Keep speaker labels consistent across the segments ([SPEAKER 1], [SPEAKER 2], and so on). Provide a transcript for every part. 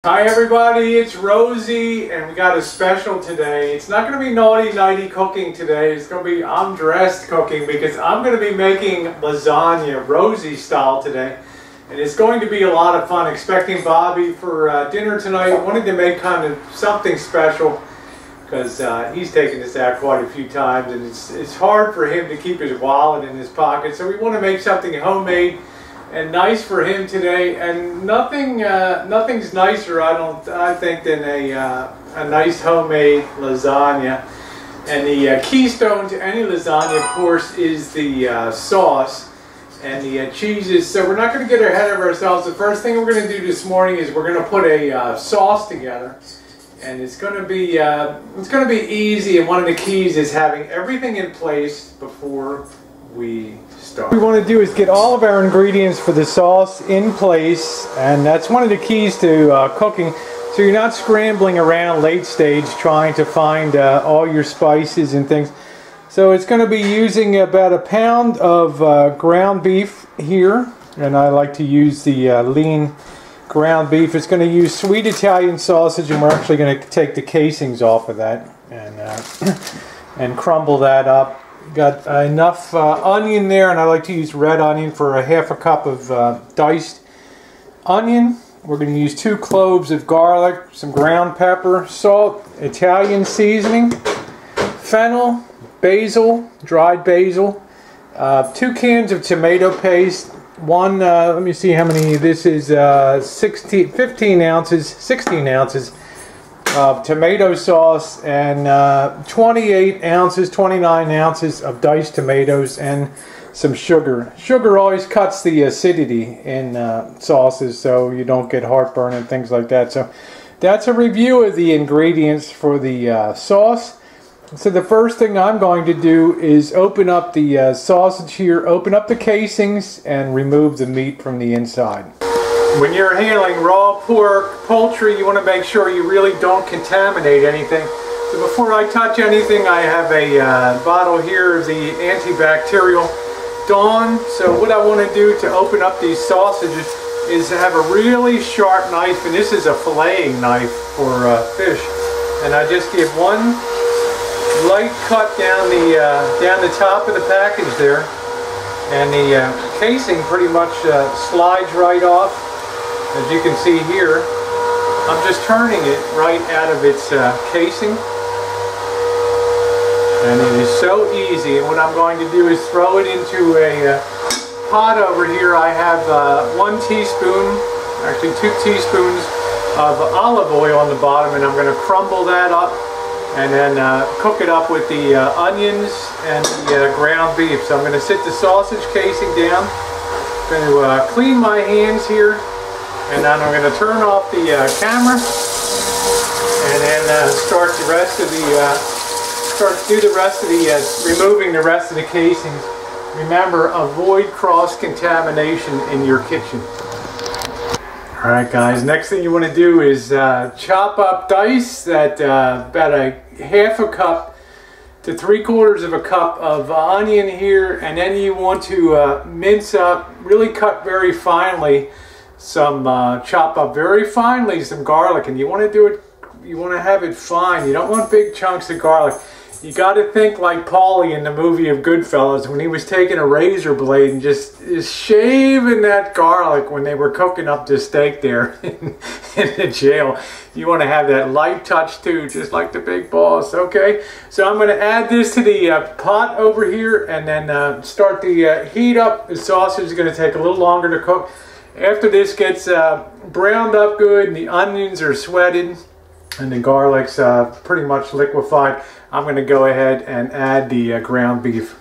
[SPEAKER 1] Hi everybody, it's Rosie and we got a special today. It's not going to be naughty nighty cooking today, it's going to be I'm dressed cooking because I'm going to be making lasagna Rosie style today. And it's going to be a lot of fun. Expecting Bobby for dinner tonight. Wanted to make kind of something special because he's taken this out quite a few times and it's hard for him to keep his wallet in his pocket. So we want to make something homemade and nice for him today, and nothing's nicer, I think, than a nice homemade lasagna. And the keystone to any lasagna, of course, is the sauce and the cheeses. So we're not going to get ahead of ourselves. The first thing we're going to do this morning is we're going to put a sauce together, and it's going to be easy. And one of the keys is having everything in place before we start. What we want to do is get all of our ingredients for the sauce in place, and that's one of the keys to cooking, so you're not scrambling around late stage trying to find all your spices and things. So it's going to be using about a pound of ground beef here, and I like to use the lean ground beef. It's going to use sweet Italian sausage, and we're actually going to take the casings off of that and crumble that up. Got enough onion there, and I like to use red onion for a half a cup of diced onion. We're going to use 2 cloves of garlic, some ground pepper, salt, Italian seasoning, fennel, basil, dried basil, 2 cans of tomato paste, let me see how many, this is 16 ounces of tomato sauce, and 29 ounces of diced tomatoes, and some sugar. Sugar always cuts the acidity in sauces so you don't get heartburn and things like that. So that's a review of the ingredients for the sauce. So the first thing I'm going to do is open up the sausage here, open up the casings, and remove the meat from the inside. When you're handling raw pork, poultry, you want to make sure you really don't contaminate anything. So before I touch anything, I have a bottle here of the antibacterial Dawn. So what I want to do to open up these sausages is to have a really sharp knife, and this is a filleting knife for fish. And I just give one light cut down the top of the package there, and the casing pretty much slides right off. As you can see here, I'm just turning it right out of its casing, and it is so easy. And what I'm going to do is throw it into a pot over here. I have 1 teaspoon, actually 2 teaspoons of olive oil on the bottom, and I'm going to crumble that up and then cook it up with the onions and the ground beef. So I'm going to sit the sausage casing down. I'm going to clean my hands here. And then I'm going to turn off the camera, and then start do the rest of the removing the rest of the casings. Remember, avoid cross-contamination in your kitchen. Alright guys, next thing you want to do is chop up dice that about a half a cup to 3/4 of a cup of onion here, and then you want to mince up, really cut very finely, chop up very finely some garlic. And you want to have it fine. You don't want big chunks of garlic. You got to think like Paulie in the movie of Goodfellas, when he was taking a razor blade and just shaving that garlic when they were cooking up the steak there in the jail. You want to have that light touch too, just like the big boss. Okay, so I'm going to add this to the pot over here, and then start the heat up. The sausage is going to take a little longer to cook. After this gets browned up good and the onions are sweated and the garlic's pretty much liquefied, I'm going to go ahead and add the ground beef.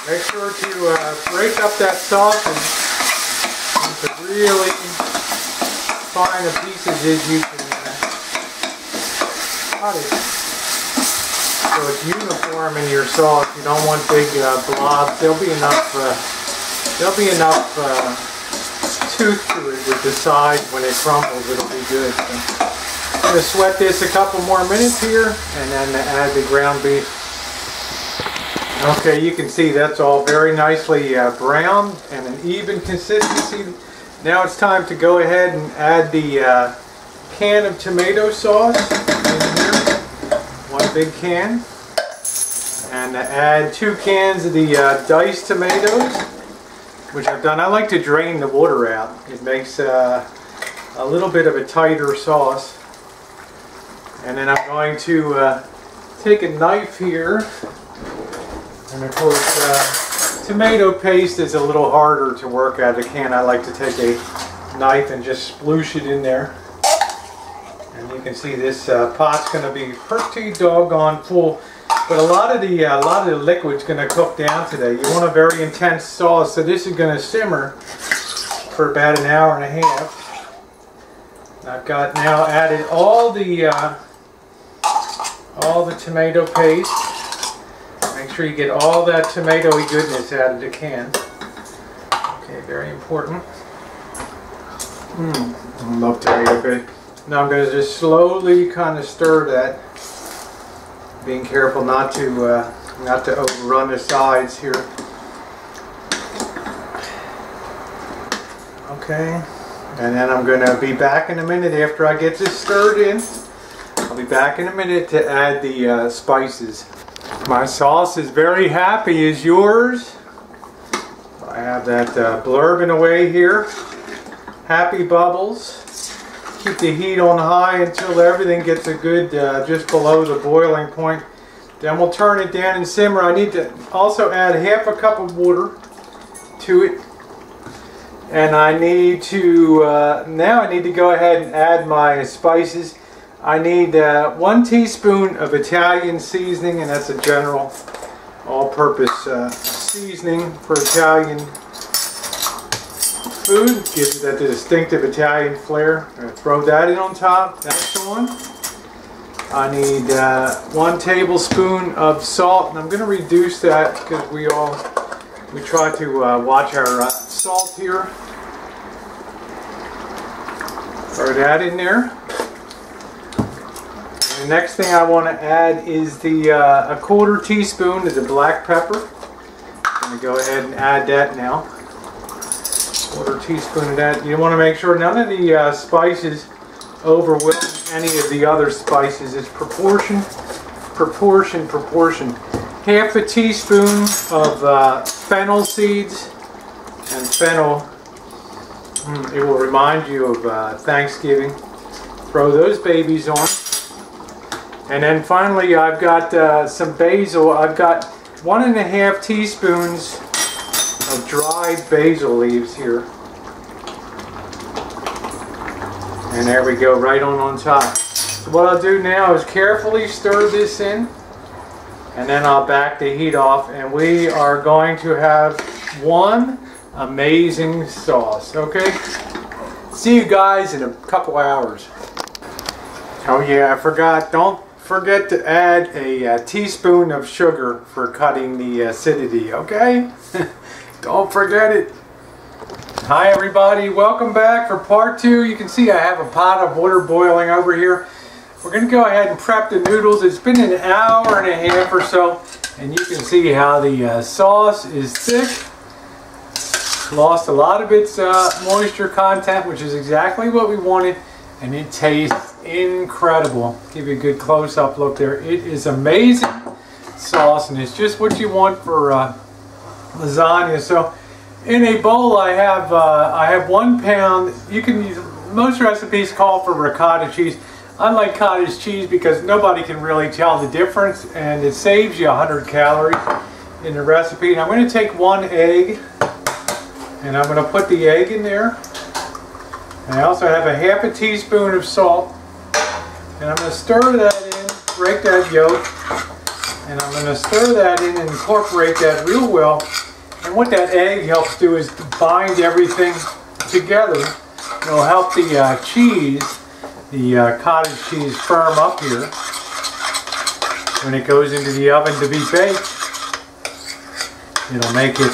[SPEAKER 1] Make sure to break up that sausage into really fine pieces as you can cut it. So it's uniform in your sauce. You don't want big blobs. There'll be enough tooth to it with the side. When it crumbles, it'll be good. So I'm going to sweat this a couple more minutes here, and then add the ground beef. Okay, you can see that's all very nicely browned and an even consistency. Now it's time to go ahead and add the can of tomato sauce in here. One big can. And add 2 cans of the diced tomatoes, which I've done. I like to drain the water out. It makes a little bit of a tighter sauce. And then I'm going to take a knife here. And of course, tomato paste is a little harder to work out of the can. I like to take a knife and just sploosh it in there. And you can see this pot's going to be pretty doggone full. But a lot of the liquid's going to cook down today. You want a very intense sauce, so this is going to simmer for about an hour and a half. I've got now added all the tomato paste. Make sure you get all that tomatoey goodness out of the can. Okay, very important. I love tomato paste. Now I'm going to just slowly kind of stir that. Being careful not to overrun the sides here. Okay, and then I'm going to be back in a minute after I get this stirred in. I'll be back in a minute to add the spices. My sauce is very happy as yours. I have that blurbing away here. Happy bubbles. Keep the heat on high until everything gets a good, just below the boiling point. Then we'll turn it down and simmer. I need to also add half a cup of water to it. And I need to, now I need to go ahead and add my spices. I need 1 teaspoon of Italian seasoning, and that's a general all-purpose seasoning for Italian food. Gives it that distinctive Italian flair. I'm going to throw that in on top. That's on. I need 1 tablespoon of salt, and I'm going to reduce that because we try to watch our salt here. Throw that in there. And the next thing I want to add is the a 1/4 teaspoon of the black pepper. I'm going to go ahead and add that now. 1/4 teaspoon of that. You want to make sure none of the spices overwhelm any of the other spices. It's proportion. Half a teaspoon of fennel seeds, and fennel, it will remind you of Thanksgiving. Throw those babies on. And then finally I've got some basil. I've got 1½ teaspoons of dried basil leaves here. And there we go, right on top. So what I'll do now is carefully stir this in, and then I'll back the heat off, and we are going to have one amazing sauce, okay? See you guys in a couple hours. Oh yeah, I forgot. Don't forget to add a teaspoon of sugar for cutting the acidity, okay? Don't forget it. Hi everybody, welcome back for part 2. You can see I have a pot of water boiling over here. We're going to go ahead and prep the noodles. It's been an hour and a half or so, and you can see how the sauce is thick. Lost a lot of its moisture content, which is exactly what we wanted, and it tastes incredible. Give you a good close-up look there. It is amazing sauce, and it's just what you want for lasagna. So in a bowl I have 1 pound. You can use, most recipes call for ricotta cheese. I like cottage cheese because nobody can really tell the difference, and it saves you 100 calories in the recipe. And I'm going to take 1 egg, and I'm going to put the egg in there. And I also have a ½ teaspoon of salt, and I'm going to stir that in, break that yolk, and I'm going to stir that in and incorporate that real well. And what that egg helps do is bind everything together. It'll help the cheese, the cottage cheese, firm up here when it goes into the oven to be baked. It'll make it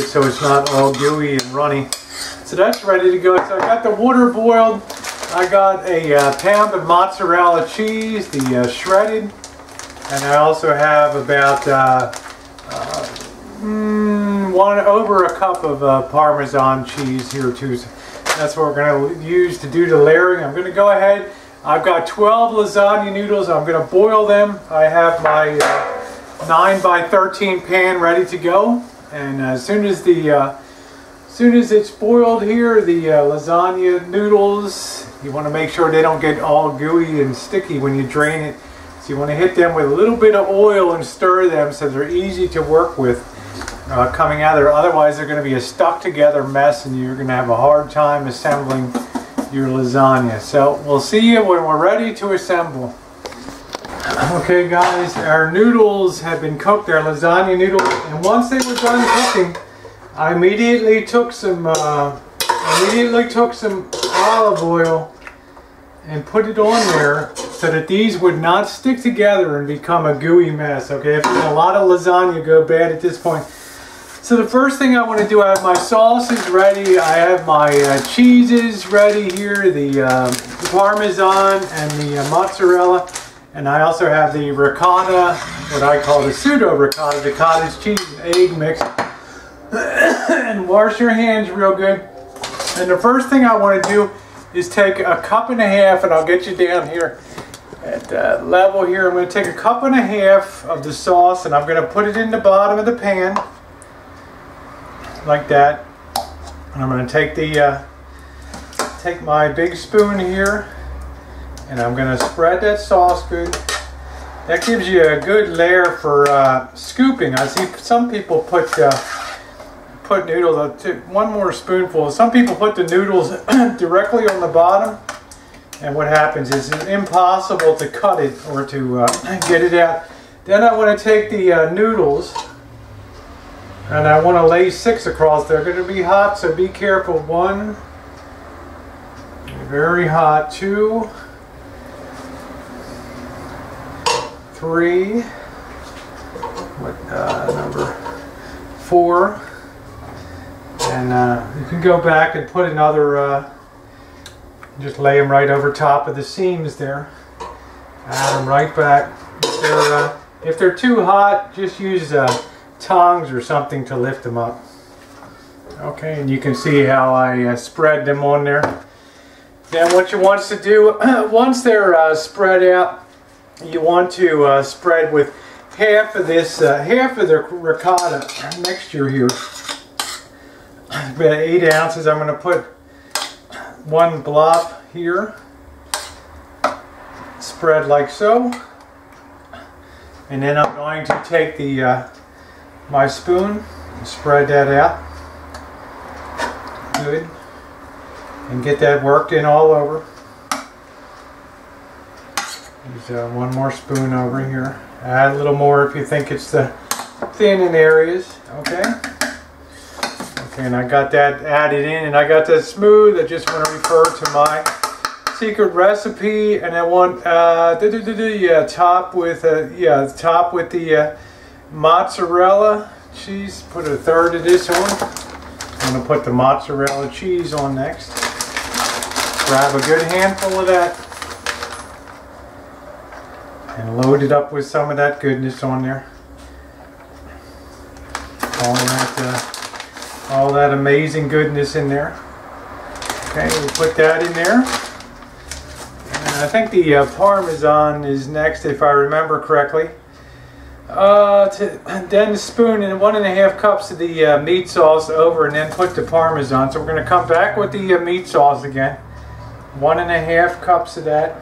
[SPEAKER 1] so it's not all gooey and runny. So that's ready to go. So I got the water boiled. I got a pound of mozzarella cheese, the shredded, and I also have about over a cup of Parmesan cheese here too. So that's what we're going to use to do the layering. I'm going to go ahead. I've got 12 lasagna noodles. I'm going to boil them. I have my 9 by 13 pan ready to go. And as soon as it's boiled here, the lasagna noodles, you want to make sure they don't get all gooey and sticky when you drain it. So you want to hit them with a little bit of oil and stir them so they're easy to work with coming out of there. Otherwise they're going to be a stuck together mess and you're going to have a hard time assembling your lasagna. So we'll see you when we're ready to assemble. Okay guys, our noodles have been cooked, our lasagna noodles, and once they were done cooking, I immediately took some olive oil and put it on there so that these would not stick together and become a gooey mess. Okay, a lot of lasagna go bad at this point. So the first thing I want to do, I have my sauces ready, I have my cheeses ready here, the Parmesan and the mozzarella, and I also have the ricotta, what I call the pseudo ricotta, the cottage cheese and egg mix. And wash your hands real good. And the first thing I want to do is take a cup and a half, and I'll get you down here at level here. I'm going to take a cup and a half of the sauce and I'm going to put it in the bottom of the pan like that. And I'm going to take my big spoon here and I'm going to spread that sauce good. That gives you a good layer for scooping. I see some people put noodles, one more spoonful. Some people put the noodles directly on the bottom, and what happens is it's impossible to cut it or to get it out. Then I want to take the noodles and I want to lay 6 across. They're going to be hot, so be careful. 1, very hot. 2, 3, number 4. And you can go back and put another, just lay them right over top of the seams there. Add them right back. If they're too hot, just use tongs or something to lift them up. Okay, and you can see how I spread them on there. Then what you want to do, once they're spread out, you want to spread with half of the ricotta mixture here. About 8 ounces. I'm going to put 1 blob here, spread like so, and then I'm going to take my spoon and spread that out good and get that worked in all over. Use 1 more spoon over here. Add a little more if you think it's thin in areas. Okay. And I got that added in, and I got that smooth. I just want to refer to my secret recipe, and I want top with the mozzarella cheese. Put 1/3 of this on. I'm going to put the mozzarella cheese on next. Grab a good handful of that and load it up with some of that goodness on there. All that amazing goodness in there. Okay, we'll put that in there. And I think the Parmesan is next, if I remember correctly. Then spoon in 1.5 cups of the meat sauce over, and then put the Parmesan. So we're going to come back with the meat sauce again. 1.5 cups of that.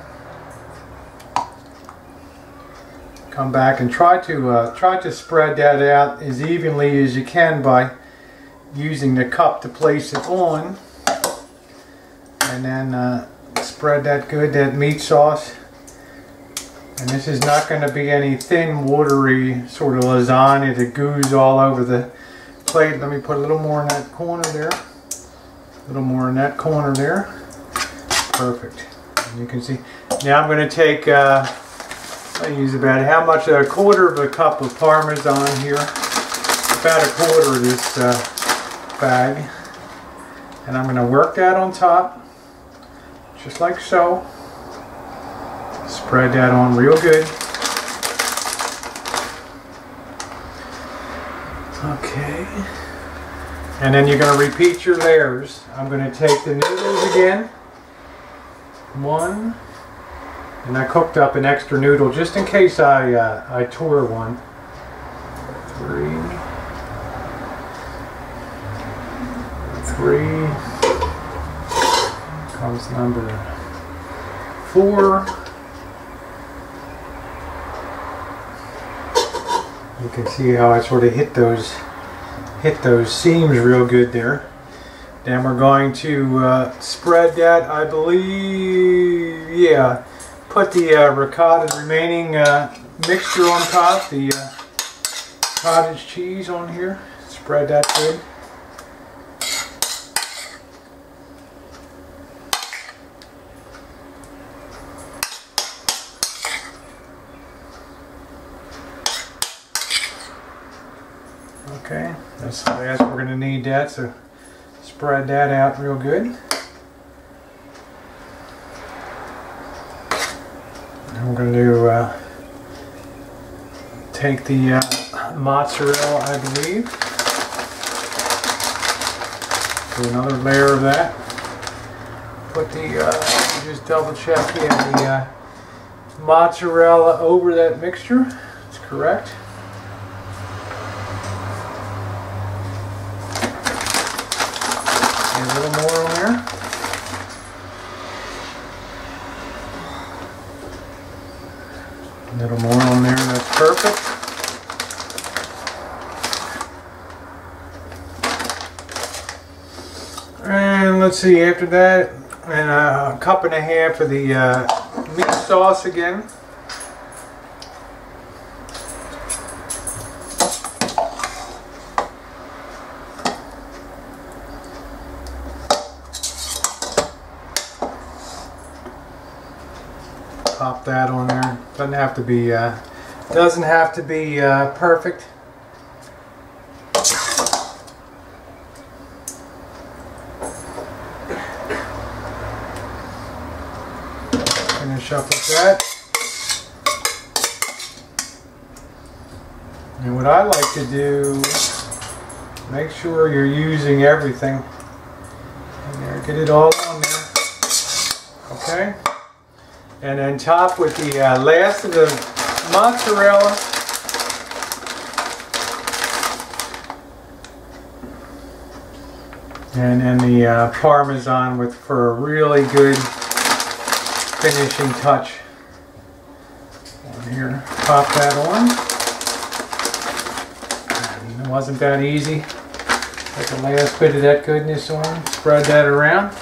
[SPEAKER 1] Come back and try to spread that out as evenly as you can by using the cup to place it on, and then spread that meat sauce. And this is not going to be any thin, watery sort of lasagna that goos all over the plate. Let me put a little more in that corner there. A little more in that corner there. Perfect. And you can see. Now I'm going to take, I use about how much? 1/4 cup of Parmesan here. About 1/4 of this bag, and I'm going to work that on top just like so. Spread that on real good. Okay, And then you're going to repeat your layers. I'm going to take the noodles again. One. And I cooked up an extra noodle just in case I tore one. 3. Comes number 4. You can see how I sort of hit those seams real good there. Then we're going to spread that, I believe, yeah, put the ricotta remaining mixture on top, the cottage cheese on here, spread that good. Okay, that's the last we're going to need that, so spread that out real good. And we're going to take the mozzarella, I believe. Do another layer of that. Put the, just double check, yeah, the mozzarella over that mixture. That's correct. A little more on there. A little more on there, that's perfect. And let's see, after that, and a cup and a half of the meat sauce again. Pop that on there. Doesn't have to be perfect. Finish up with that. And what I like to do, make sure you're using everything. And there, get it all on there. Okay. And then top with the last of the mozzarella. And then the Parmesan for a really good finishing touch. On here, pop that on. And it wasn't that easy. Put the last bit of that goodness on. Spread that around.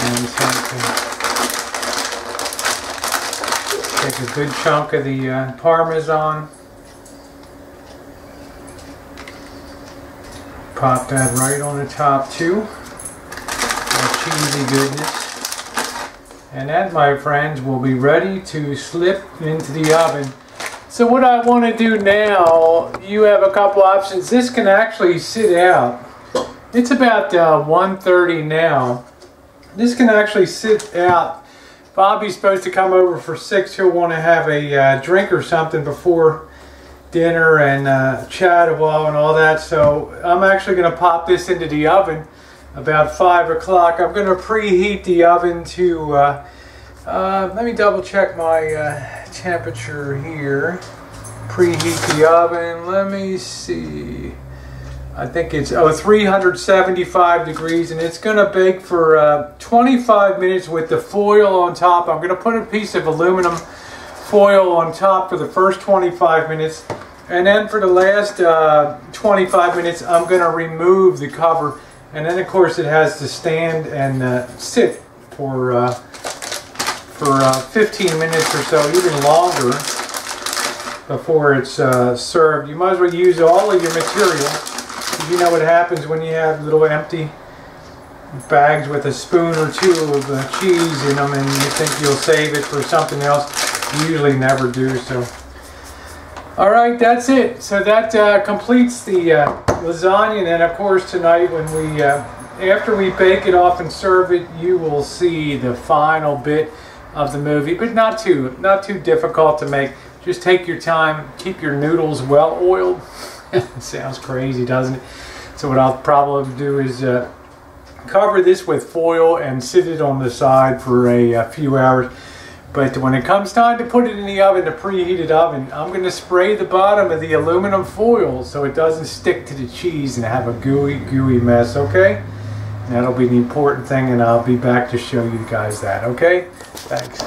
[SPEAKER 1] And take a good chunk of the Parmesan. Pop that right on the top too. That cheesy goodness. And that, my friends, will be ready to slip into the oven. So what I want to do now, you have a couple options. This can actually sit out. It's about 1:30 now. This can actually sit out. Bobby's supposed to come over for 6. He'll want to have a drink or something before dinner and chat a while and all that. So I'm actually going to pop this into the oven about 5 o'clock. I'm going to preheat the oven to, let me double check my temperature here. Preheat the oven, let me see. I think it's 375 degrees, and it's going to bake for 25 minutes with the foil on top. I'm going to put a piece of aluminum foil on top for the first 25 minutes, and then for the last 25 minutes I'm going to remove the cover, and then of course it has to stand and sit for 15 minutes or so, even longer, before it's served. You might as well use all of your material. You know what happens when you have little empty bags with a spoon or two of cheese in them and you think you'll save it for something else. You usually never do. So, alright, that's it. So that completes the lasagna. And then of course tonight when we, after we bake it off and serve it, you will see the final bit of the movie. But not too difficult to make. Just take your time, keep your noodles well oiled. Sounds crazy, doesn't it? So what I'll probably do is cover this with foil and sit it on the side for a few hours. But when it comes time to put it in the oven, the preheated oven, I'm going to spray the bottom of the aluminum foil so it doesn't stick to the cheese and have a gooey mess, okay? That'll be the important thing, and I'll be back to show you guys that, okay? Thanks.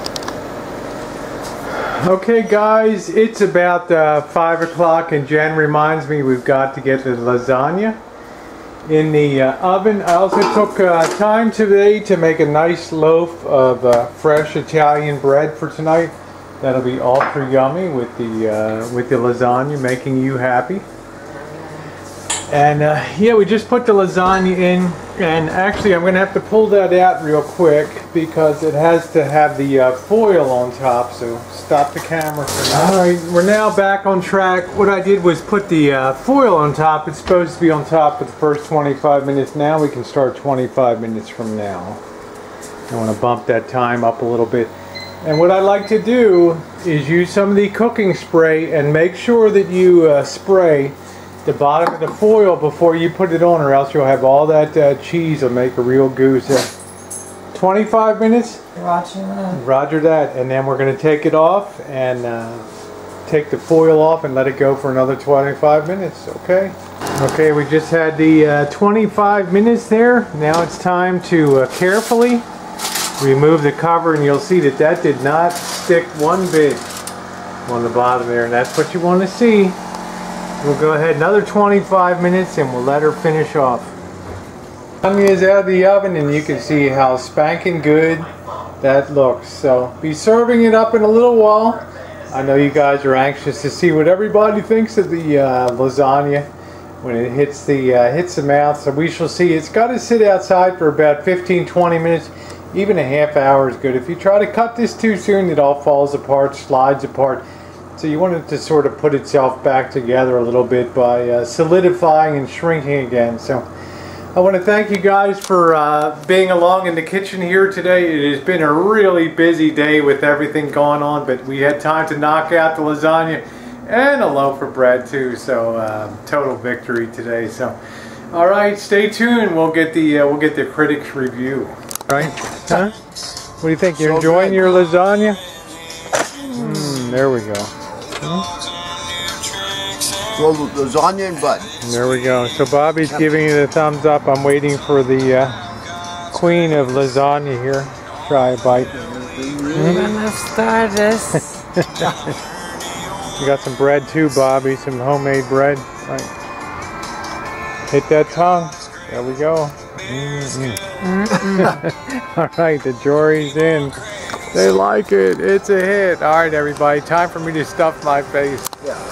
[SPEAKER 1] Okay guys, it's about 5 o'clock, and Jen reminds me we've got to get the lasagna in the oven. I also took time today to make a nice loaf of fresh Italian bread for tonight. That'll be ultra yummy with the lasagna, making you happy. And yeah, we just put the lasagna in, and actually I'm going to have to pull that out real quick because it has to have the foil on top, so stop the camera for now. Alright, we're now back on track. What I did was put the foil on top. It's supposed to be on top for the first 25 minutes. Now we can start 25 minutes from now. I want to bump that time up a little bit. And what I like to do is use some of the cooking spray and make sure that you spray the bottom of the foil before you put it on, or else you'll have all that cheese will make a real goose. 25 minutes?
[SPEAKER 2] Roger that.
[SPEAKER 1] Roger that. And then we're going to take it off and take the foil off and let it go for another 25 minutes, okay? Okay, we just had the 25 minutes there. Now it's time to carefully remove the cover, and you'll see that that did not stick one bit on the bottom there, and that's what you want to see. We'll go ahead another 25 minutes and we'll let her finish off. Lasagna is out of the oven, and you can see how spanking good that looks. So be serving it up in a little while. I know you guys are anxious to see what everybody thinks of the lasagna when it hits the mouth. So we shall see. It's got to sit outside for about 15-20 minutes. Even a half hour is good. If you try to cut this too soon, it all falls apart, slides apart. So you want it to sort of put itself back together a little bit by solidifying and shrinking again. So I want to thank you guys for being along in the kitchen here today. It has been a really busy day with everything going on, but we had time to knock out the lasagna and a loaf of bread too. So total victory today. So all right, stay tuned. We'll get the critics' review. All right? Huh? What do you think? You're enjoying your lasagna? There we go.
[SPEAKER 3] Well, lasagna and bread.
[SPEAKER 1] There we go. So Bobby's giving you the thumbs up. I'm waiting for the queen of lasagna here. Try a bite.
[SPEAKER 2] Let's start this.
[SPEAKER 1] You got some bread too, Bobby. Some homemade bread. Right. Hit that tongue. There we go. All right, the jury's in. They like it. It's a hit. All right, everybody. Time for me to stuff my face.
[SPEAKER 3] Yeah.